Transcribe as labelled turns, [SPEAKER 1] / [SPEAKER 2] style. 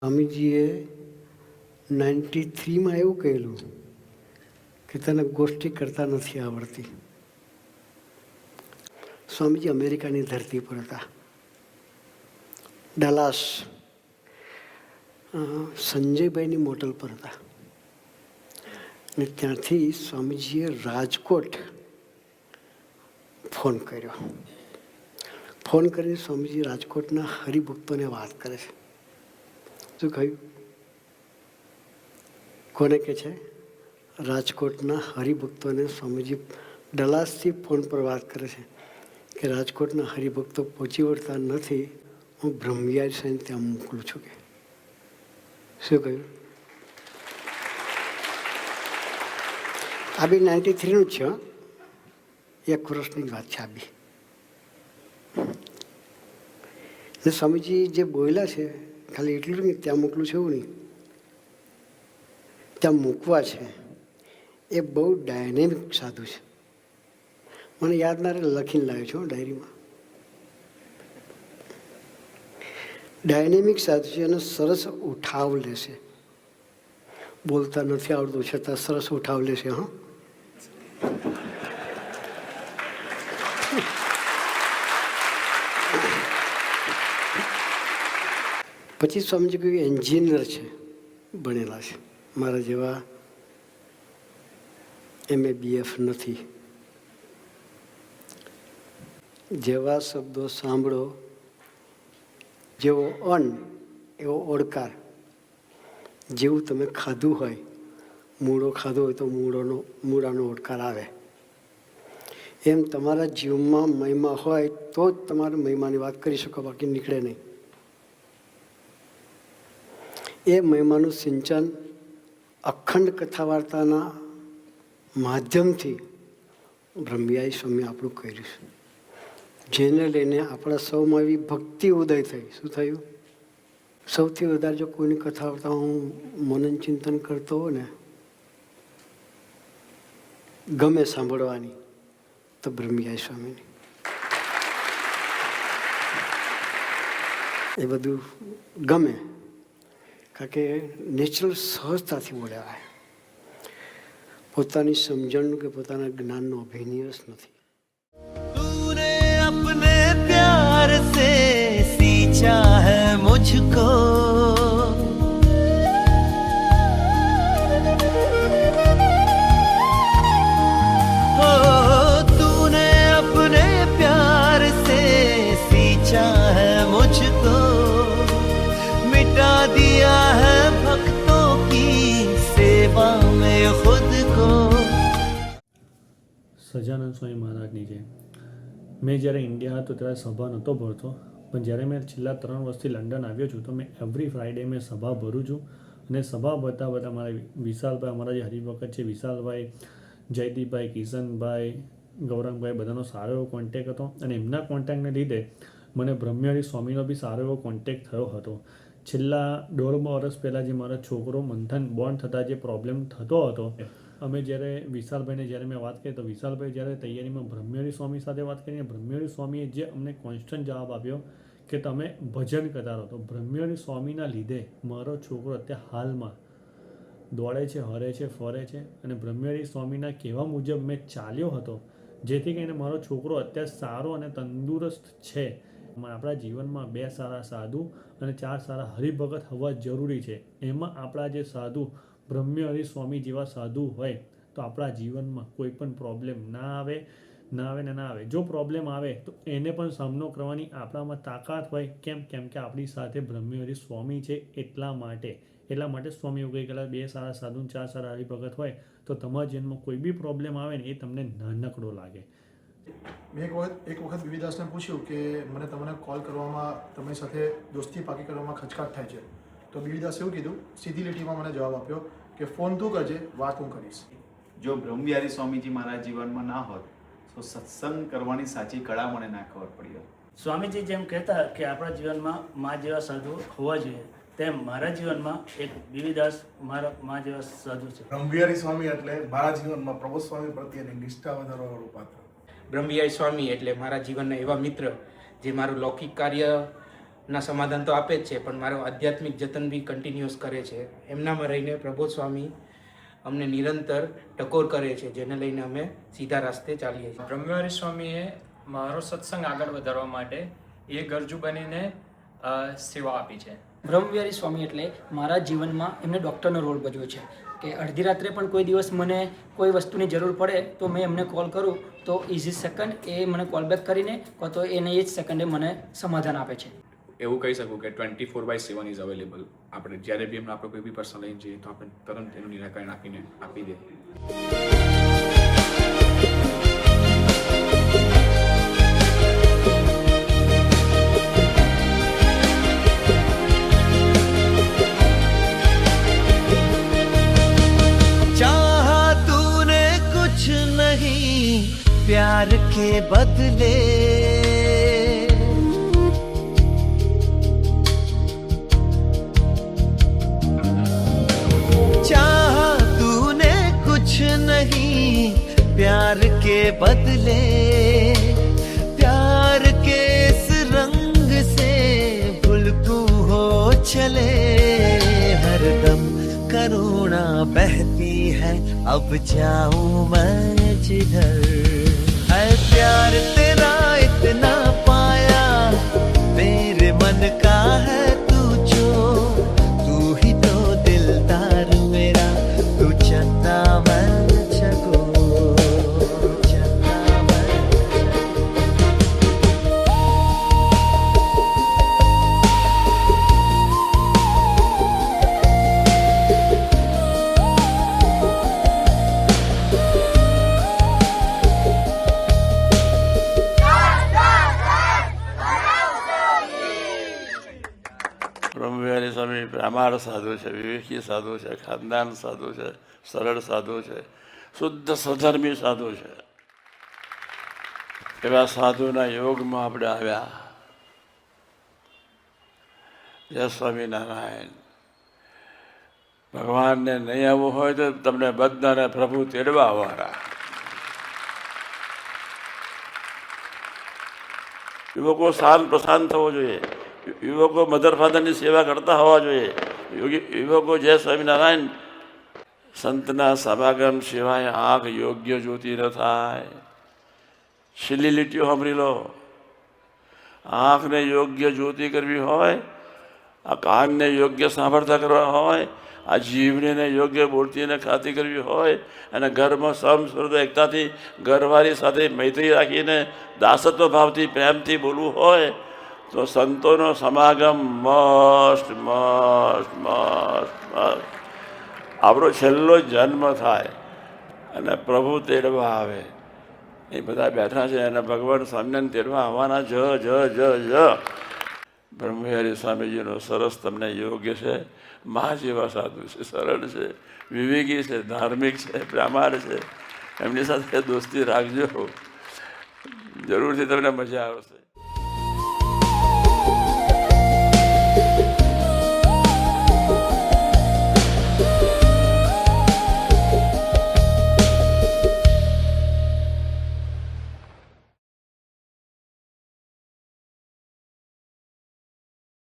[SPEAKER 1] સ્વામીજીએ 93માં એવું કહેલું કે તને ગોષ્ઠી કરતા નથી આવડતી. સ્વામીજી અમેરિકાની ધરતી પર હતા. ડલાસ સંજયભાઈની મોટલ પર હતા અને ત્યાંથી સ્વામીજીએ રાજકોટ ફોન કર્યો. ફોન કરીને સ્વામીજી રાજકોટના હરિભક્તોને વાત કરે છે. શું કહ્યું? કોને કે છે? રાજકોટના હરિભક્તોને સ્વામીજી ડલાસથી ફોન પર વાત કરે છે કે રાજકોટના હરિભક્તો પહોંચી વળતા નથી, હું બ્રહ્મવિહારી સ્વામીને ત્યાં મોકલું છું. કે શું કહ્યું? આ બી 93નું જ છે. 1 વર્ષની વાત છે આ બી. ને સ્વામીજી જે બોલ્યા છે ખાલી એટલું નહીં ત્યાં મોકલું છે એવું નહીં, ત્યાં મૂકવા છે. એ બહુ ડાયનેમિક સાધુ છે. મને યાદ ના રહે, લખીને લાવ્યો છું ડાયરીમાં. ડાયનેમિક સાધુ છે અને સરસ ઉઠાવ લેશે. બોલતા નથી આવડતું છતાં સરસ ઉઠાવ લેશે. હા, પછી સ્વામીજી કોઈ એન્જિનિયર છે, ભણેલા છે. મારા જેવા MA BF નથી. જેવા શબ્દો સાંભળો, જેવો અન્ન એવો ઓડકાર. જેવું તમે ખાધું હોય, મૂળો ખાધો હોય તો મૂળાનો ઓડકાર આવે. એમ તમારા જીવનમાં મહિમા હોય તો જ તમારે મહિમાની વાત કરી શકો, બાકી નીકળે નહીં. એ મહિમાનું સિંચન અખંડ કથા વાર્તાના માધ્યમથી બ્રહ્મવિહારી સ્વામી આપણું કર્યું છે. જેને લઈને આપણા સૌમાં એવી ભક્તિ ઉદય થઈ. શું થયું? સૌથી વધારે જો કોઈની કથા વાર્તા હું મનન ચિંતન કરતો હોય ને, ગમે સાંભળવાની, તો બ્રહ્મવિહારી સ્વામીની. એ બધું ગમે, કારણ કે નેચરલ સહજતાથી બોલ્યા. પોતાની સમજણ કે પોતાના જ્ઞાનનો અભિનય જ નથી.
[SPEAKER 2] तूने अपने प्यार से सींचा है मुझको, हो तूने अपने प्यार से सींचा है मुझको, मिटा दिया है भक्तों की सेवा में खुद को.
[SPEAKER 3] સહજાનંદ સ્વામી મહારાજની છે. મેં જ્યારે ઇન્ડિયા હતો ત્યારે સભા નહોતો ભરતો, પણ જ્યારે મેં છેલ્લા 3 વર્ષથી લંડન આવ્યો છું તો મેં એવરી ફ્રાઈડે મેં સભા ભરું છું. અને સભા ભરતા બધા મારા વિશાલભાઈ, અમારા જે હરિભગત છે વિશાલભાઈ, જયદીપભાઈ, કિશનભાઈ, ગૌરંગભાઈ, બધાનો સારો એવો કોન્ટેક હતો. અને એમના કોન્ટેકને લીધે મને બ્રહ્મવિહારી સ્વામીનો બી સારો એવો કોન્ટેક થયો હતો. છેલ્લા 1.5 વર્ષ પહેલાં જે મારો છોકરો મંથન બોર્ન થતાં જે પ્રોબ્લેમ થતો હતો, અમે જ્યારે વિશાલભાઈને જ્યારે મેં વાત કરી તો વિશાલભાઈ જ્યારે તૈયારીમાં બ્રહ્મવિહારી સ્વામી સાથે વાત કરીને બ્રહ્મવિહારી સ્વામીએ જે અમને કોન્સ્ટન્ટ જવાબ આપ્યો કે તમે ભજન કરતા રહો. તો બ્રહ્મવિહારી સ્વામીના લીધે મારો છોકરો અત્યારે હાલમાં દોડે છે, હરે છે, ફરે છે. અને બ્રહ્મવિહારી સ્વામીના કહેવા મુજબ મેં ચાલ્યો હતો, જેથી કરીને મારો છોકરો અત્યારે સારો અને તંદુરસ્ત છે. આપણા જીવનમાં 2 સારા સાધુ અને 4 સારા હરિભગત હોવા જરૂરી છે. એમાં આપણા જે સાધુ બ્રહ્મવિહારી સ્વામી જેવા સાધુ હોય તો આપણા જીવનમાં કોઈ પણ પ્રોબ્લેમ ના આવે. જો પ્રોબ્લેમ આવે તો એને પણ સામનો કરવાની આપણામાં તાકાત હોય. કેમ કે આપણી સાથે બ્રહ્મવિહારી સ્વામી છે. એટલા માટે સ્વામી એવું કહી ગયેલા 2 સારા સાધુ 4 સારા હરિભગત હોય તો તમારા જીવનમાં કોઈ બી પ્રોબ્લેમ આવે ને એ તમને નાનકડો લાગે.
[SPEAKER 4] મેં એક વખત બીવીદાસને પૂછ્યું કે મને તમને કોલ કરવામાં, તમારી સાથે દોસ્તી પાકી કરવામાં ખચકાટ થાય છે. તો બીવીદાસે એવું કીધું, સીધી લીટીમાં મને જવાબ આપ્યો કે ફોન તું કરજે, વાત હું કરીશ.
[SPEAKER 5] જો બ્રહ્મવિહારી સ્વામીજી મારા જીવનમાં ના હોત તો સત્સંગ કરવાની સાચી કળા મને ના ખબર પડી હોત.
[SPEAKER 6] સ્વામીજી જેમ કહેતા કે આપણા જીવનમાં મા જેવા સાધુ હોવા જોઈએ, તેમ મારા જીવનમાં એક બીવીદાસ મારા મા જેવા સાધુ છે.
[SPEAKER 7] બ્રહ્મવિહારી સ્વામી એટલે મારા જીવનમાં પ્રભુ સ્વામી પ્રત્યેની નિષ્ઠા વધારવાવાળું પાત્ર.
[SPEAKER 8] બ્રહ્મવિહારી સ્વામી એટલે મારા જીવનના એવા મિત્ર જે મારું લૌકિક કાર્ય ના સમાધાન તો આપે જ છે, પણ મારો આધ્યાત્મિક જતન બી કન્ટિન્યુઅસ કરે છે. એમનામાં રહીને પ્રબોધ સ્વામી અમને નિરંતર ટકોર કરે છે, જેને લઈને અમે સીધા રસ્તે ચાલીએ છીએ.
[SPEAKER 9] બ્રહ્મવિહારી સ્વામીએ મારો સત્સંગ આગળ વધારવા માટે એ ગરજુ બનીને સેવા આપી છે.
[SPEAKER 10] બ્રહ્મવિહારી સ્વામી એટલે મારા જીવનમાં એમને ડૉક્ટરનો રોલ ભજવ્યો છે કે અડધી રાત્રે પણ કોઈ દિવસ મને કોઈ વસ્તુની જરૂર પડે તો મેં એમને કોલ કરું તો ઇઝી સેકન્ડ એ મને કોલ બેક કરીને કાં તો એને એ જ સેકન્ડે મને સમાધાન આપે છે.
[SPEAKER 11] એવું કહી શકું કે 24/7 ઇઝ અવેલેબલ. આપણે જ્યારે બી એમને આપણે કોઈ બી પર્સન લઈને જઈએ તો આપણે તરત એનું નિરાકરણ આપી દે.
[SPEAKER 2] चाहा तूने कुछ नहीं प्यार के बदले, चाहा तूने कुछ नहीं प्यार के बदले, प्यार के इस रंग से भुलकूं हो चले, हरदम करुणा बहती है अब जाऊं मैं जिधर, है प्यार तेरा इतना पाया मेरे मन का है तू जो, तू ही तो दिलदार मेरा, तू चंदा मैं जगो, चंदा मैं
[SPEAKER 12] બ્રહ્મવિહારી સ્વામી પ્રામાણ સાધુ છે, વિવેકી સાધુ છે, ખાનદાન સાધુ છે, સરળ સાધુ છે, શુદ્ધ સધર્મી સાધુ છે. એવા સાધુના યોગમાં આપણે આવ્યા. જય સ્વામિનારાયણ. ભગવાનને નહીં આવવું હોય તો તમને બધાને પ્રભુ તેડવા આવવાના. યુવકો શાંત પ્રશાંત થવો જોઈએ. યુવકો મધર ફાધરની સેવા કરતા હોવા જોઈએ. યુવકો જય સ્વામિનારાયણ. સંતના સમાગમ સિવાય આંખ યોગ્ય જોતી ન થાય. છેલ્લી લીટીઓ સાંભળી લો. આંખને યોગ્ય જ્યોતિ કરવી હોય, આ કાનને યોગ્ય સાંભળતા કરવા હોય, આ જીવને યોગ્ય બોલતીને ખાતી કરવી હોય, અને ઘરમાં સમસ્વૃત એકતાથી ઘરવાળી સાથે મૈત્રી રાખીને દાસત્વ ભાવથી પ્રેમથી બોલવું હોય તો સંતોનો સમાગમ મસ્ત મસ્ત મસ્ત મસ્ત. આપણો છેલ્લો જન્મ થાય અને પ્રભુ તેડવા આવે. એ બધા બેઠા છે અને ભગવાન સ્વામિનારાયણ તેડવા આવવાના. જ જ જ જ બ્રહ્મવિહારી સ્વામીજીનો સરસ તમને યોગ્ય છે. મા જેવા સાધુ છે, સરળ છે, વિવેકી છે, ધાર્મિક છે, પ્રામાણ છે. એમની સાથે દોસ્તી રાખજો, જરૂરથી તમને મજા આવશે.